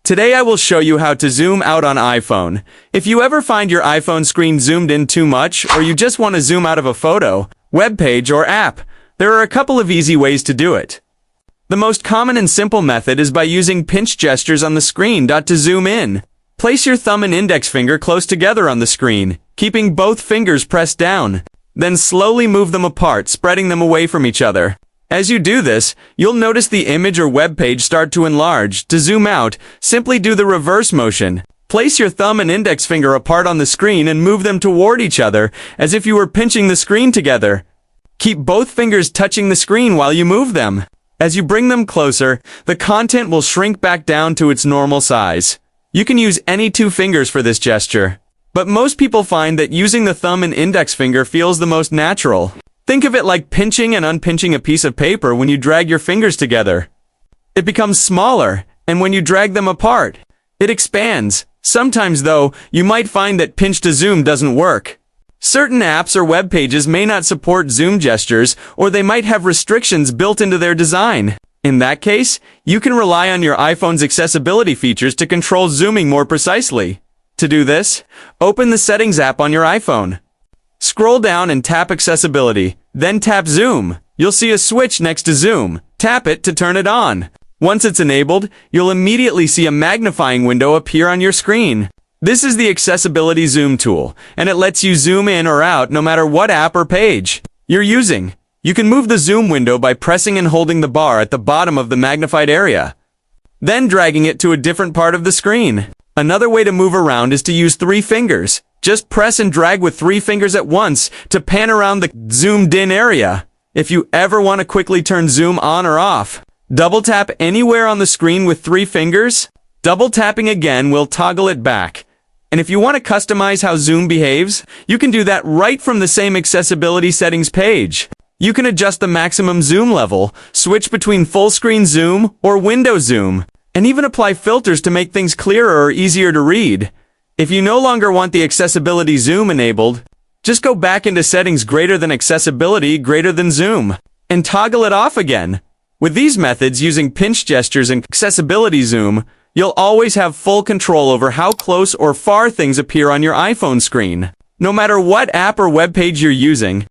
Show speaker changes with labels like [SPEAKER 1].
[SPEAKER 1] Today I will show you how to zoom out on iPhone. If you ever find your iPhone screen zoomed in too much, or you just want to zoom out of a photo, web page, or app, there are a couple of easy ways to do it. The most common and simple method is by using pinch gestures on the screen to zoom in. Place your thumb and index finger close together on the screen, keeping both fingers pressed down. Then slowly move them apart, spreading them away from each other. As you do this, you'll notice the image or web page start to enlarge. To zoom out, simply do the reverse motion. Place your thumb and index finger apart on the screen and move them toward each other, as if you were pinching the screen together. Keep both fingers touching the screen while you move them. As you bring them closer, the content will shrink back down to its normal size. You can use any two fingers for this gesture, but most people find that using the thumb and index finger feels the most natural. Think of it like pinching and unpinching a piece of paper when you drag your fingers together. It becomes smaller, and when you drag them apart, it expands. Sometimes, though, you might find that pinch to zoom doesn't work. Certain apps or web pages may not support zoom gestures, or they might have restrictions built into their design. In that case, you can rely on your iPhone's accessibility features to control zooming more precisely. To do this, open the Settings app on your iPhone. Scroll down and tap Accessibility, then tap Zoom. You'll see a switch next to Zoom. Tap it to turn it on. Once it's enabled, you'll immediately see a magnifying window appear on your screen. This is the Accessibility Zoom tool, and it lets you zoom in or out no matter what app or page you're using. You can move the zoom window by pressing and holding the bar at the bottom of the magnified area, then dragging it to a different part of the screen. Another way to move around is to use 3 fingers. Just press and drag with 3 fingers at once to pan around the zoomed-in area. If you ever want to quickly turn zoom on or off, double tap anywhere on the screen with 3 fingers. Double tapping again will toggle it back. And if you want to customize how zoom behaves, you can do that right from the same accessibility settings page. You can adjust the maximum zoom level, switch between full screen zoom or window zoom, and even apply filters to make things clearer or easier to read. If you no longer want the accessibility zoom enabled, just go back into settings greater than accessibility greater than zoom, and toggle it off again. With these methods using pinch gestures and accessibility zoom, you'll always have full control over how close or far things appear on your iPhone screen. No matter what app or web page you're using,